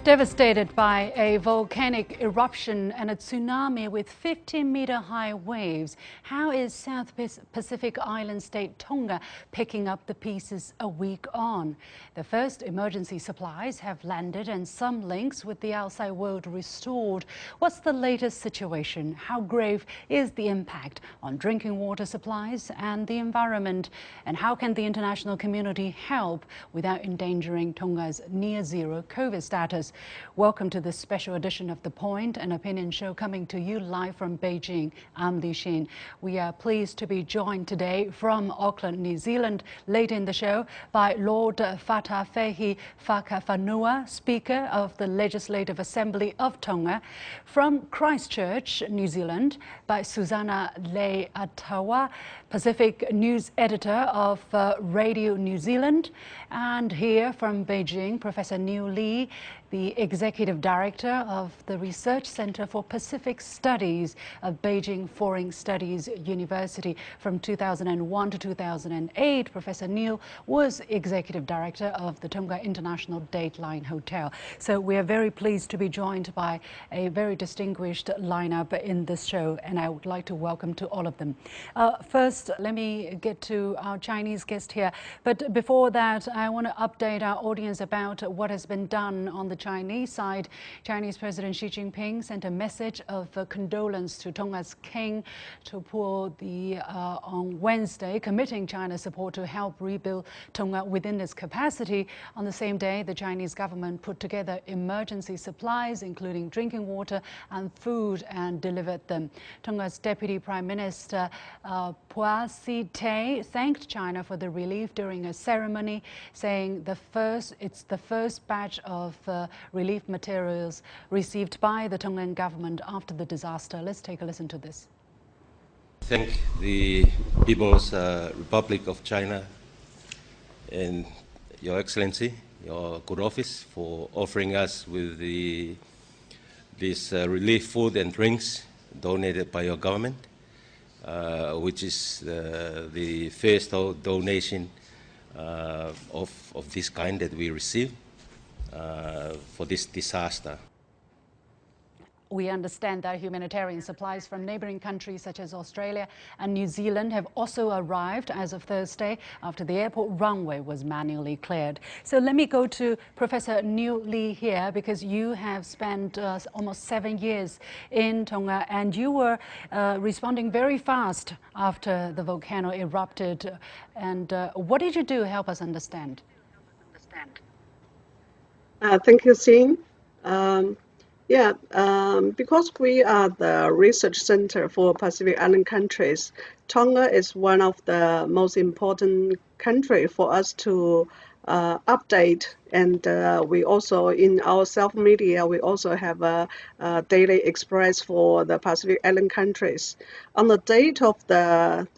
Devastated by a volcanic eruption and a tsunami with 50-meter high waves, how is South Pacific island state Tonga picking up the pieces a week on? The first emergency supplies have landed and some links with the outside world restored. What's the latest situation? How grave is the impact on drinking water supplies and the environment? And how can the international community help without endangering Tonga's near-zero COVID status? Welcome to this special edition of The Point, an opinion show coming to you live from Beijing. I'm Li Xin. We are pleased to be joined today from Auckland, New Zealand, late in the show, by Lord Fatafehi Whakawhanua, Speaker of the Legislative Assembly of Tonga, from Christchurch, New Zealand, by Susanna Le'atawa, Pacific News Editor of Radio New Zealand, and here from Beijing, Professor Neil Lee, the Executive Director of the Research Center for Pacific Studies of Beijing Foreign Studies University. From 2001 to 2008, Professor Neil was Executive Director of the Tonga International Dateline Hotel. So we are very pleased to be joined by a very distinguished lineup in this show, and I would like to welcome to all of them. First, let me get to our Chinese guest here. But before that, I want to update our audience about what has been done on the Chinese side. Chinese President Xi Jinping sent a message of condolence to Tonga's King Tupou on Wednesday, committing China's support to help rebuild Tonga within its capacity. On the same day, the Chinese government put together emergency supplies, including drinking water and food, and delivered them. Tonga's Deputy Prime Minister Phua Si-te thanked China for the relief during a ceremony, saying it's the first batch of relief materials received by the Tongan government after the disaster. Let's take a listen to this. Thank the People's Republic of China and Your Excellency, your good office, for offering us with this relief food and drinks donated by your government, which is the first donation of this kind that we received for this disaster. We understand that humanitarian supplies from neighboring countries such as Australia and New Zealand have also arrived as of Thursday after the airport runway was manually cleared. So let me go to Professor Neil Lee here, because you have spent almost 7 years in Tonga and you were responding very fast after the volcano erupted. And what did you do? Help us understand. Thank you, Xin. Because we are the research center for Pacific Island countries, Tonga is one of the most important countries for us to update. And we also, in our self-media, we also have a daily express for the Pacific Island countries. On the date of the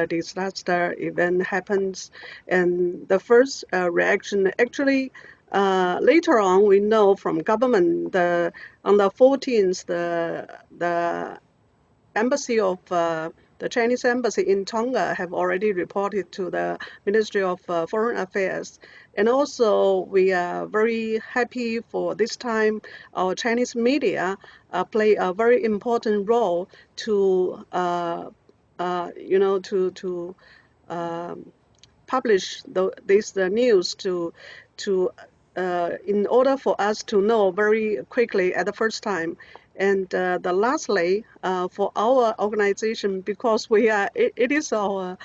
disaster event happens, and the first reaction actually, later on, we know from government on the 14th, the embassy of the Chinese embassy in Tonga have already reported to the Ministry of Foreign Affairs. And also, we are very happy for this time. Our Chinese media play a very important role to, publish this news in order for us to know very quickly at the first time. And lastly, for our organization, because it is our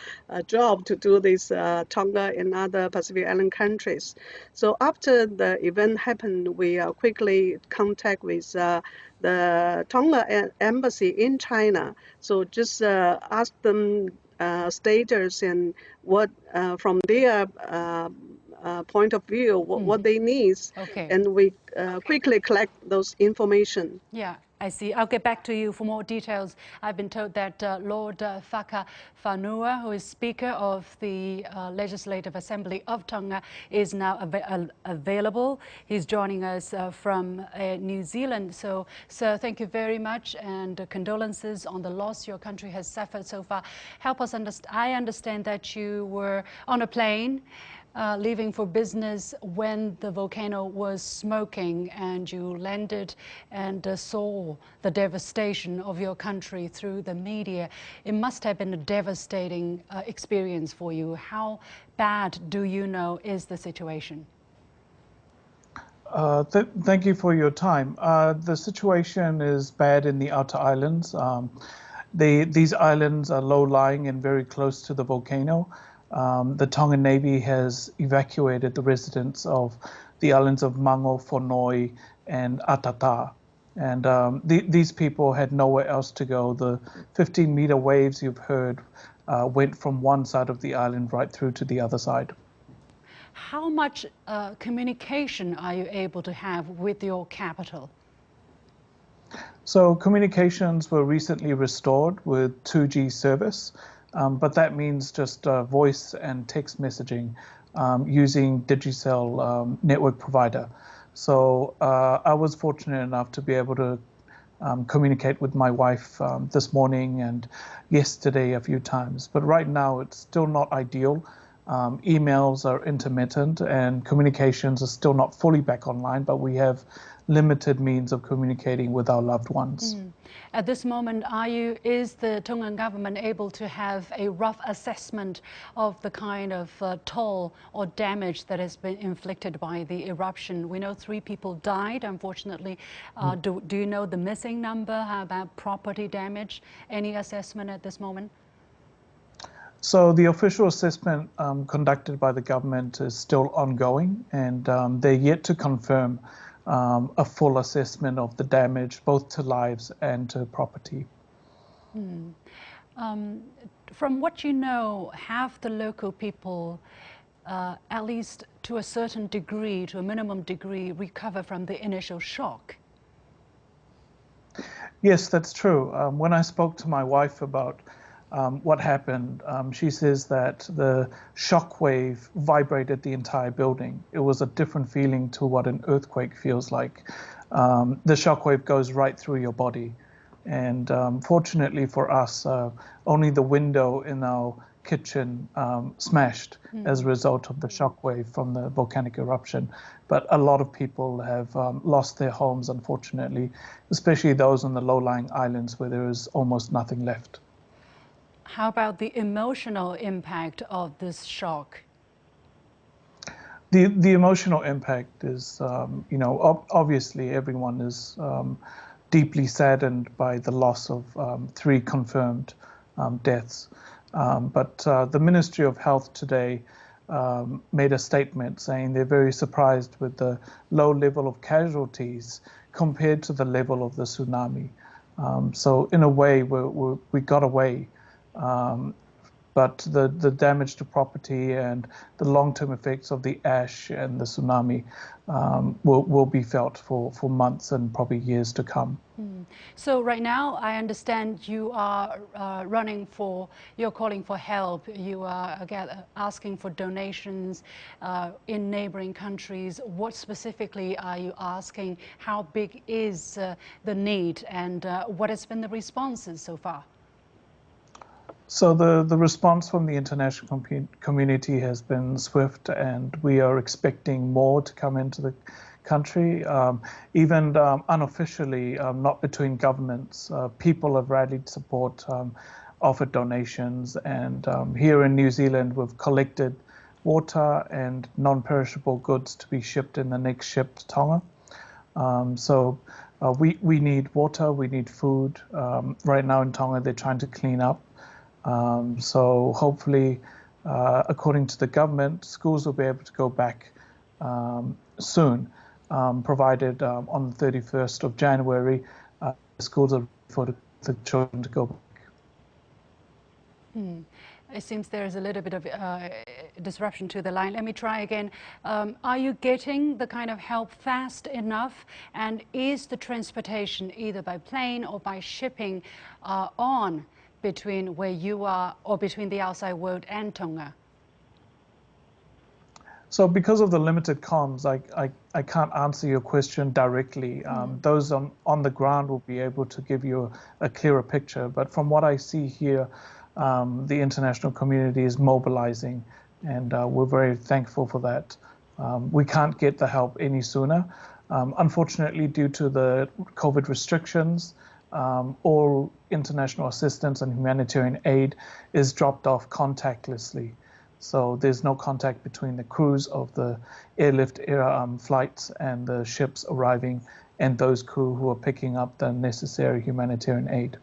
job to do this Tonga and other Pacific Island countries. So after the event happened, we quickly contact with the Tonga embassy in China. So just ask them status and what from their point of view, what they need, okay. And we quickly collect those information. Yeah, I see. I'll get back to you for more details. I've been told that Lord Whakawhanua, who is Speaker of the Legislative Assembly of Tonga, is now available. He's joining us from New Zealand. So, sir, thank you very much, and condolences on the loss your country has suffered so far. Help us understand. I understand that you were on a plane leaving for business when the volcano was smoking, and you landed and saw the devastation of your country through the media. It must have been a devastating experience for you. How bad do you know is the situation? Thank you for your time. The situation is bad in the outer islands. These islands are low-lying and very close to the volcano. The Tongan Navy has evacuated the residents of the islands of Mango, Fonoi, and Atata. And these people had nowhere else to go. The 15-meter waves you've heard went from one side of the island right through to the other side. How much communication are you able to have with your capital? So communications were recently restored with 2G service, but that means just voice and text messaging using Digicel network provider. So I was fortunate enough to be able to communicate with my wife this morning and yesterday a few times, but right now it's still not ideal. Emails are intermittent and communications are still not fully back online, but we have limited means of communicating with our loved ones. At this moment, is the Tongan government able to have a rough assessment of the kind of toll or damage that has been inflicted by the eruption? We know 3 people died, unfortunately. Do you know the missing number? How about property damage? Any assessment at this moment? So the official assessment conducted by the government is still ongoing, and they're yet to confirm a full assessment of the damage, both to lives and to property. From what you know, have the local people, at least to a certain degree, to a minimum degree, recover from the initial shock? Yes, that's true. When I spoke to my wife about what happened, she says that the shock wave vibrated the entire building. It was a different feeling to what an earthquake feels like. The shock wave goes right through your body. And fortunately for us, only the window in our kitchen smashed as a result of the shock wave from the volcanic eruption. But a lot of people have lost their homes, unfortunately, especially those on the low-lying islands where there is almost nothing left. How about the emotional impact of this shock? The emotional impact is, obviously everyone is deeply saddened by the loss of 3 confirmed deaths. But the Ministry of Health today made a statement saying they're very surprised with the low level of casualties compared to the level of the tsunami. So in a way, we got away. But the damage to property and the long-term effects of the ash and the tsunami will be felt for months and probably years to come. So right now, I understand you are you're calling for help. You are again asking for donations in neighboring countries. What specifically are you asking? How big is the need, and what has been the responses so far? So the response from the international community has been swift, and we are expecting more to come into the country. Even unofficially, not between governments, people have rallied support, offered donations, and here in New Zealand we've collected water and non-perishable goods to be shipped in the next ship to Tonga. So we need water, we need food. Right now in Tonga they're trying to clean up. So hopefully, according to the government, schools will be able to go back soon, provided on the 31st of January, schools are for the children to go back. It seems there is a little bit of disruption to the line. Let me try again. Are you getting the kind of help fast enough? And is the transportation either by plane or by shipping on between where you are or between the outside world and Tonga? So because of the limited comms, I can't answer your question directly. Those on the ground will be able to give you a clearer picture. But from what I see here, the international community is mobilizing and we're very thankful for that. We can't get the help any sooner. Unfortunately, due to the COVID restrictions, all international assistance and humanitarian aid is dropped off contactlessly. So there's no contact between the crews of the airlift flights and the ships arriving and those crew who are picking up the necessary humanitarian aid.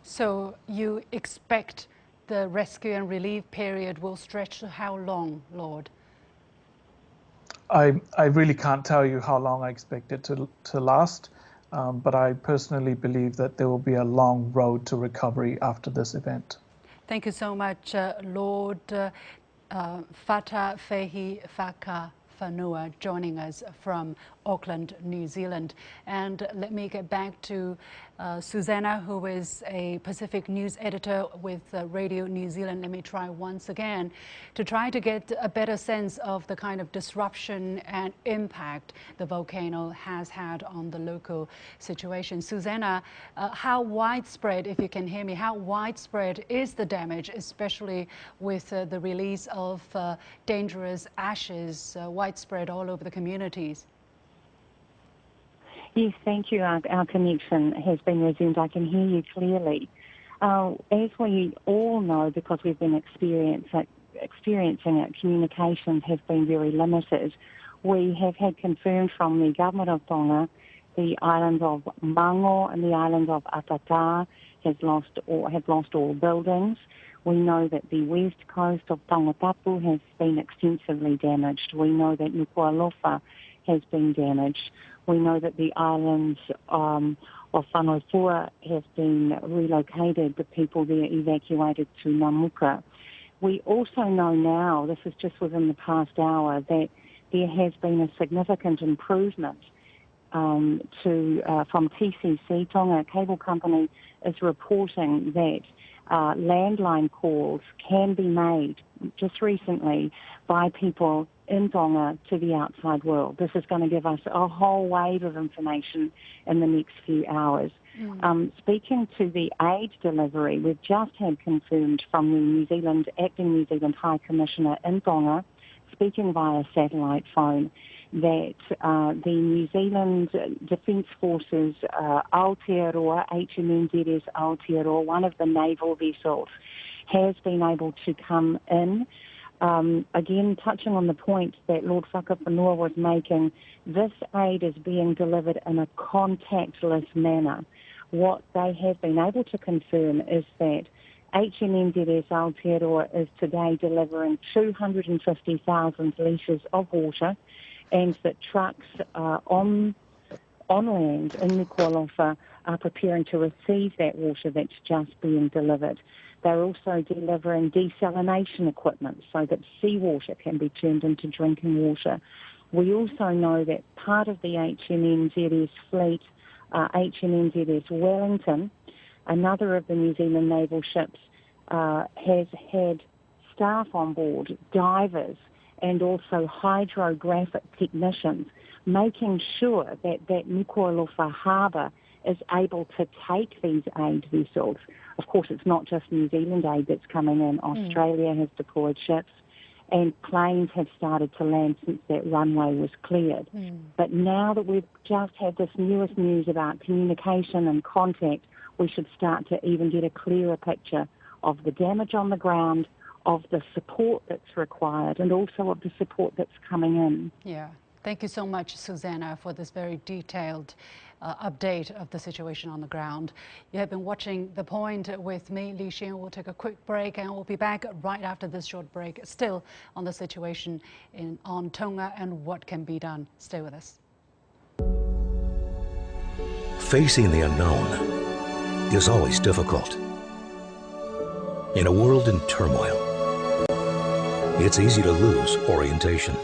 So you expect the rescue and relief period will stretch to how long, Lord? I really can't tell you how long I expect it to last, but I personally believe that there will be a long road to recovery after this event. Thank you so much, Lord Fata Fehi Faka Fanua, joining us from Auckland, New Zealand. And let me get back to Susanna, who is a Pacific News editor with Radio New Zealand. Let me try once again to try to get a better sense of the kind of disruption and impact the volcano has had on the local situation. Susanna, how widespread, if you can hear me, how widespread is the damage, especially with the release of dangerous ashes widespread all over the communities? Yes, thank you. Our connection has been resumed. I can hear you clearly. As we all know, because we've been experiencing it, communications have been very limited. We have had confirmed from the government of Tonga, the island of Mango and the island of Atata have lost all buildings. We know that the west coast of Tongatapu has been extensively damaged. We know that Nuku'alofa has been damaged. We know that the islands of Whanaufua have been relocated, the people there evacuated to Namuka. We also know now, this is just within the past hour, that there has been a significant improvement from TCC, Tonga Cable Company, is reporting that landline calls can be made just recently by people in Tonga to the outside world. This is going to give us a whole wave of information in the next few hours. Speaking to the aid delivery, we've just had confirmed from the acting New Zealand High Commissioner in Tonga, speaking via satellite phone, that the New Zealand Defence Forces Aotearoa, HMNZS Aotearoa, one of the naval vessels, has been able to come in. Again, touching on the point that Lord Whakawhanua was making, this aid is being delivered in a contactless manner. What they have been able to confirm is that HMNZS Aotearoa is today delivering 250,000 litres of water, and that trucks on land in Nuku'alofa are preparing to receive that water that's just being delivered. They're also delivering desalination equipment so that seawater can be turned into drinking water. We also know that part of the HMNZS fleet, HMNZS Wellington, another of the New Zealand naval ships, has had staff on board, divers, and also hydrographic technicians, making sure that Nuku'alofa harbour is able to take these aid vessels. Of course, it's not just New Zealand aid that's coming in. Australia has deployed ships, and planes have started to land since that runway was cleared. But now that we've just had this newest news about communication and contact, we should start to even get a clearer picture of the damage on the ground, of the support that's required, and also of the support that's coming in. Yeah. Thank you so much, Susanna, for this very detailed update of the situation on the ground. You have been watching The Point with me, Li Xin. We'll take a quick break and we'll be back right after this short break, still on the situation on Tonga and what can be done. Stay with us. Facing the unknown is always difficult. In a world in turmoil, it's easy to lose orientation.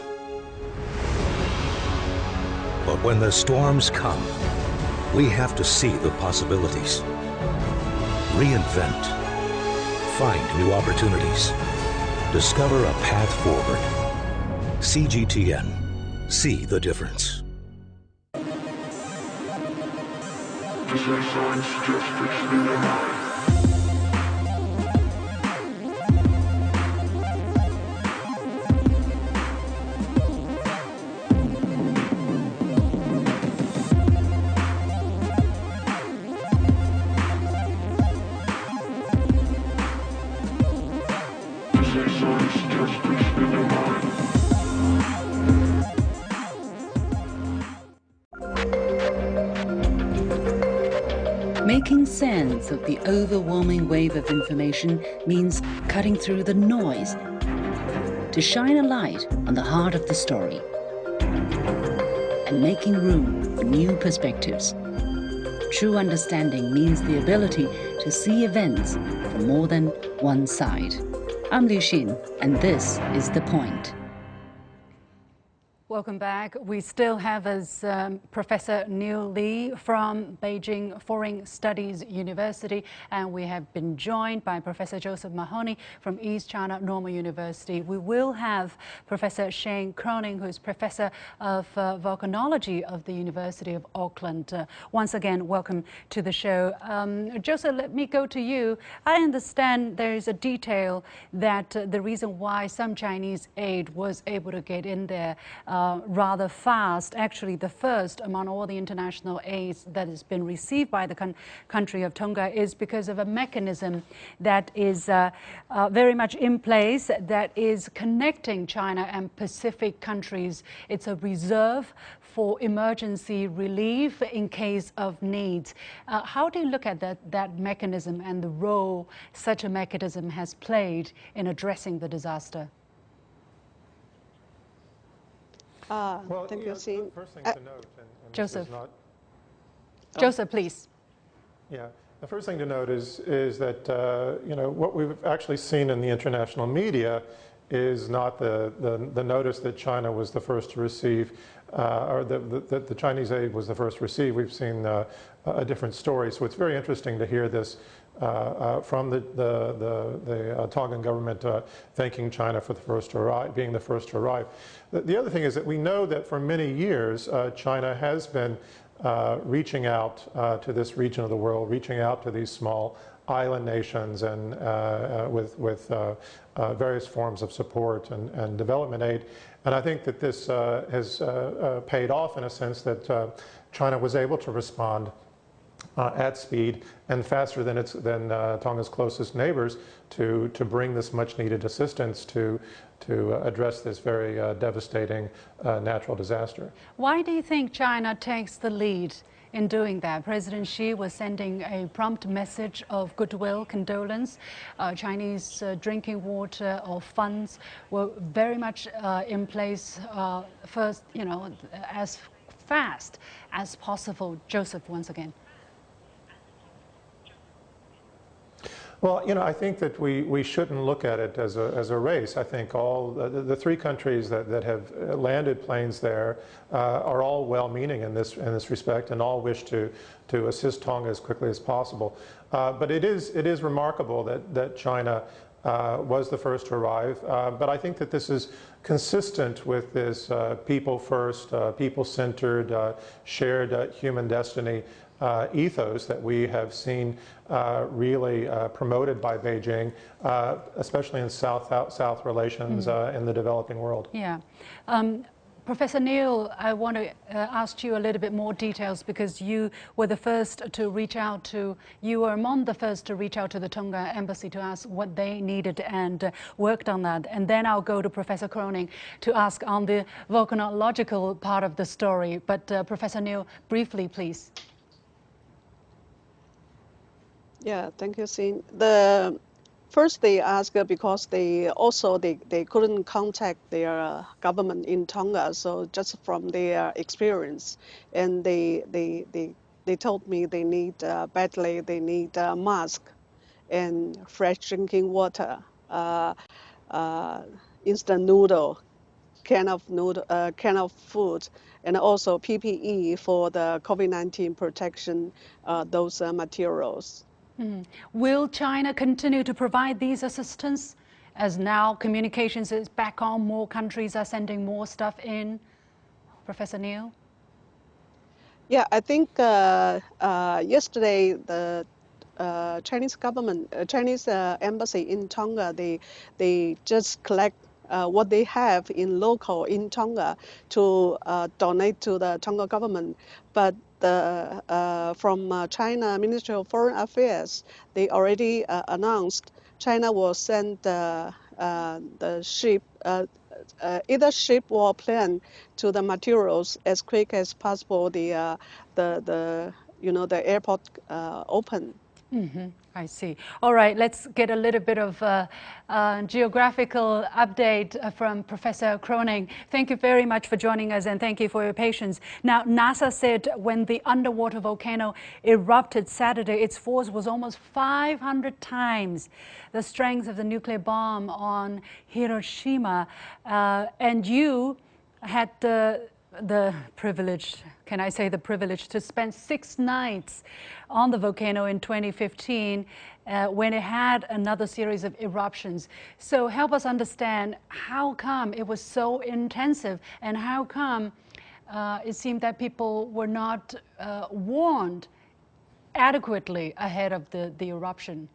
But when the storms come, we have to see the possibilities, reinvent, find new opportunities, discover a path forward. CGTN, see the difference. Making sense of the overwhelming wave of information means cutting through the noise to shine a light on the heart of the story and making room for new perspectives. True understanding means the ability to see events from more than one side. I'm Liu Xin, and this is The Point. Welcome back. We still have as Professor Neil Lee from Beijing Foreign Studies University, and we have been joined by Professor Joseph Mahoney from East China Normal University. We will have Professor Shane Cronin, who is Professor of Volcanology of the University of Auckland. Once again, welcome to the show. Joseph, let me go to you. I understand there is a detail that the reason why some Chinese aid was able to get in there rather fast, actually the first among all the international aids that has been received by the country of Tonga, is because of a mechanism that is very much in place, that is connecting China and Pacific countries. It's a reserve for emergency relief in case of needs. How do you look at that mechanism and the role such a mechanism has played in addressing the disaster? Well, thank you, Xin. First thing to note, and Joseph. This is not, Joseph, please. yeah, the first thing to note is that what we've actually seen in the international media is not the notice that China was the first to receive, or that the Chinese aid was the first to receive. We've seen a different story, so it's very interesting to hear this from the Tongan government thanking China for being the first to arrive. The other thing is that we know that for many years China has been reaching out to this region of the world, reaching out to these small island nations, and with various forms of support and development aid. And I think that this has paid off in a sense that China was able to respond at speed and faster than Tonga's closest neighbors to bring this much needed assistance to address this very devastating natural disaster. Why do you think China takes the lead in doing that? President Xi was sending a prompt message of goodwill, condolence. Chinese drinking water or funds were very much in place first, as fast as possible. Joseph, once again. Well, I think that we shouldn't look at it as a race. I think all the three countries that have landed planes there are all well-meaning in this respect, and all wish to assist Tonga as quickly as possible. But it is remarkable that China was the first to arrive. But I think that this is consistent with this people first, people-centered, shared human destiny ethos that we have seen really promoted by Beijing, especially in South relations in the developing world. Yeah. Professor Neil, I want to ask you a little bit more details, because you were the first to reach out to, you were among the first to reach out to the Tonga embassy to ask what they needed and worked on that. And then I'll go to Professor Cronin to ask on the volcanological part of the story. But Professor Neil, briefly, please. Yeah, thank you, Xin. First they asked because they couldn't contact their government in Tonga, so just from their experience, and they told me they need badly, they need mask and fresh drinking water, instant noodle, can of food, and also PPE for the COVID-19 protection, those materials. Will China continue to provide these assistance as now communications is back on, more countries are sending more stuff in? Professor Neil? Yeah, I think yesterday the Chinese government, Chinese embassy in Tonga, they just collect what they have in Tonga to donate to the Tonga government. But from China Ministry of Foreign Affairs, they already announced China will send the ship, either ship or plane, to the materials as quick as possible. The the airport open. I see. All right, let's get a little bit of geographical update from Professor Croning. Thank you very much for joining us, and thank you for your patience. Now, NASA said when the underwater volcano erupted Saturday, its force was almost 500 times the strength of the nuclear bomb on Hiroshima. And you had the privilege, can I say the privilege, to spend 6 nights on the volcano in 2015 when it had another series of eruptions. So help us understand how come it was so intensive, and how come it seemed that people were not warned adequately ahead of the eruption.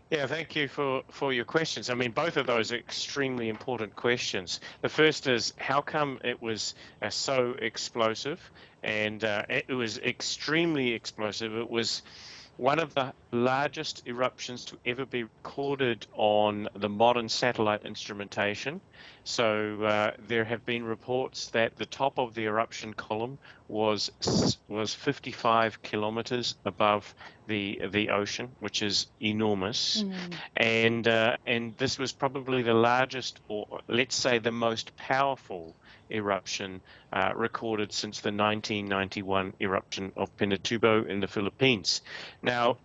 Yeah, thank you for your questions. I mean, both of those are extremely important questions. The first is, how come it was so explosive? And it was extremely explosive. It was one of the largest eruptions to ever be recorded on the modern satellite instrumentation. So there have been reports that the top of the eruption column was 55 kilometers above the ocean, which is enormous. And this was probably the largest, or let's say the most powerful eruption recorded since the 1991 eruption of Pinatubo in the Philippines. Now,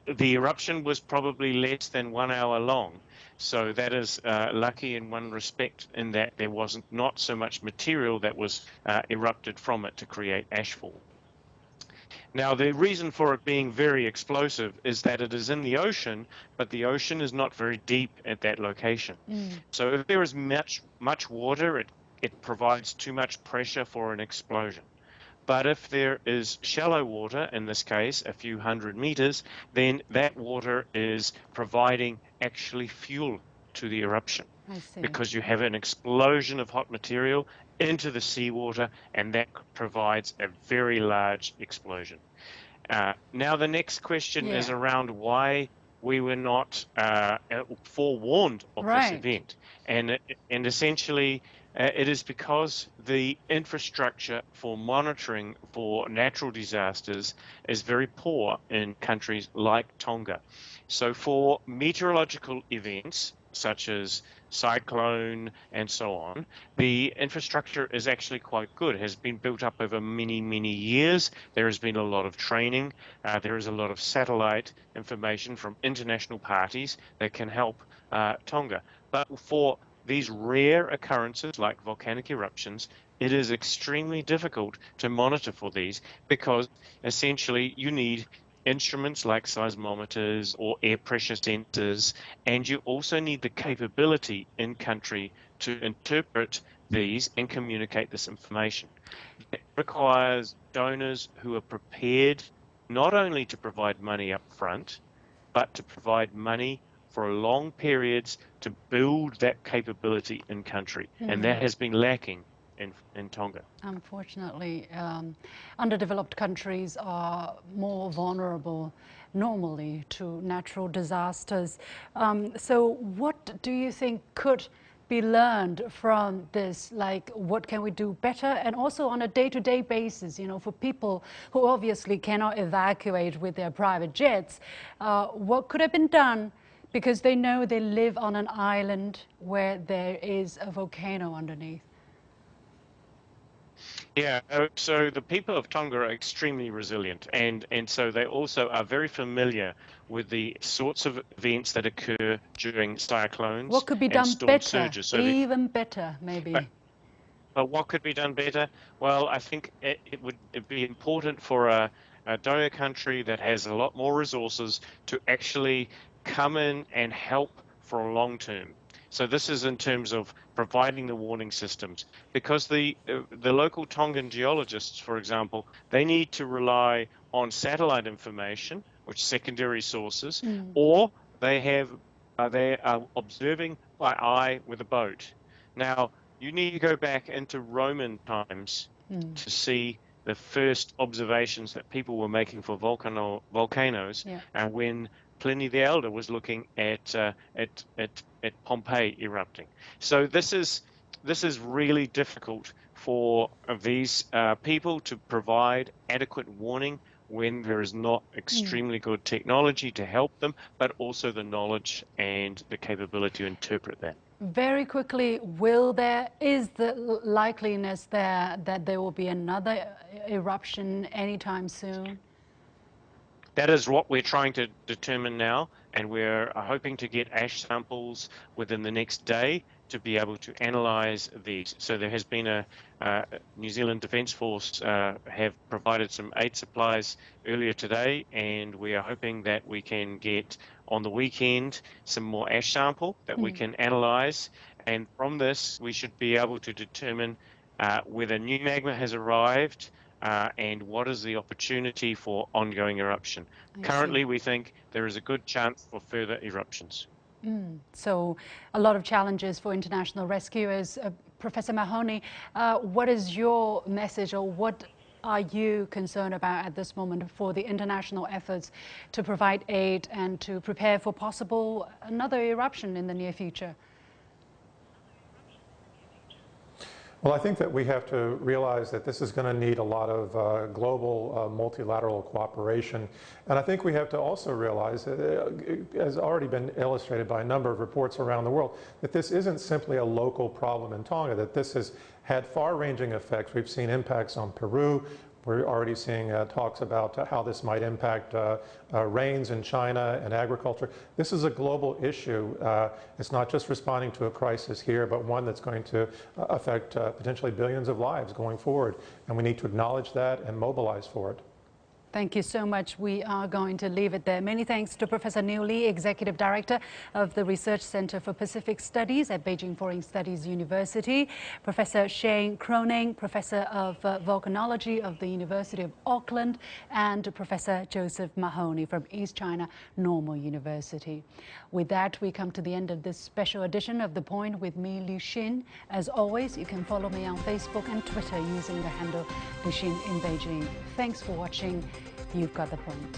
the eruption was probably less than 1 hour long. So that is lucky in one respect, in that there wasn't not so much material that was erupted from it to create ashfall. Now, the reason for it being very explosive is that it is in the ocean, but the ocean is not very deep at that location. So if there is much water, it provides too much pressure for an explosion. But if there is shallow water, in this case a few hundred meters, then that water is providing actually fuel to the eruption, because you have an explosion of hot material into the seawater, and that provides a very large explosion. Now the next question is around why we were not forewarned of this event, and essentially it is because the infrastructure for monitoring for natural disasters is very poor in countries like Tonga. So for meteorological events such as cyclone and so on, the infrastructure is actually quite good. It has been built up over many, many years. There has been a lot of training. There is a lot of satellite information from international parties that can help Tonga. But for these rare occurrences like volcanic eruptions, it is extremely difficult to monitor for these, because essentially you need instruments like seismometers or air pressure sensors, and you also need the capability in country to interpret these and communicate this information. It requires donors who are prepared not only to provide money up front, but to provide money for long periods to build that capability in country. And that has been lacking in Tonga. Unfortunately, underdeveloped countries are more vulnerable normally to natural disasters. So what do you think could be learned from this? Like, what can we do better? And also on a day-to-day basis, for people who obviously cannot evacuate with their private jets, what could have been done, because they know they live on an island where there is a volcano underneath? Yeah, so the people of Tonga are extremely resilient, and so they also are very familiar with the sorts of events that occur during cyclones. What could be done better, even better, maybe? But what could be done better? Well, I think it would be important for a donor country that has a lot more resources to actually come in and help for a long term. So this is in terms of providing the warning systems, because the local Tongan geologists, for example, they need to rely on satellite information, which secondary sources, or they are observing by eye with a boat. Now, you need to go back into Roman times to see the first observations that people were making for volcanoes, and when Pliny the Elder was looking at Pompeii erupting. So this is really difficult for these people to provide adequate warning when there is not extremely good technology to help them, but also the knowledge and the capability to interpret that. Very quickly, is the likeliness there that there will be another eruption anytime soon? That is what we're trying to determine now, and we're hoping to get ash samples within the next day to be able to analyse these. So there has been a New Zealand Defence Force have provided some aid supplies earlier today, and we are hoping that we can get on the weekend some more ash sample that we can analyse, and from this we should be able to determine whether new magma has arrived and what is the opportunity for ongoing eruption. Currently, we think there is a good chance for further eruptions. So a lot of challenges for international rescuers. Professor Mahoney, what is your message, or what are you concerned about at this moment for the international efforts to provide aid and to prepare for possible another eruption in the near future? Well, I think that we have to realize that this is going to need a lot of global multilateral cooperation. And I think we have to also realize, as already been illustrated by a number of reports around the world, that this isn't simply a local problem in Tonga, that this has had far-ranging effects. We've seen impacts on Peru. We're already seeing talks about how this might impact rains in China and agriculture. This is a global issue. It's not just responding to a crisis here, but one that's going to affect potentially billions of lives going forward. And we need to acknowledge that and mobilize for it. Thank you so much. We are going to leave it there. Many thanks to Professor Neil Lee, Executive Director of the Research Center for Pacific Studies at Beijing Foreign Studies University, Professor Shane Croning, Professor of Volcanology of the University of Auckland, and Professor Joseph Mahoney from East China Normal University. With that, we come to the end of this special edition of The Point with me, Liu Xin. As always, you can follow me on Facebook and Twitter using the handle Liu Xin in Beijing. Thanks for watching. You've got the point.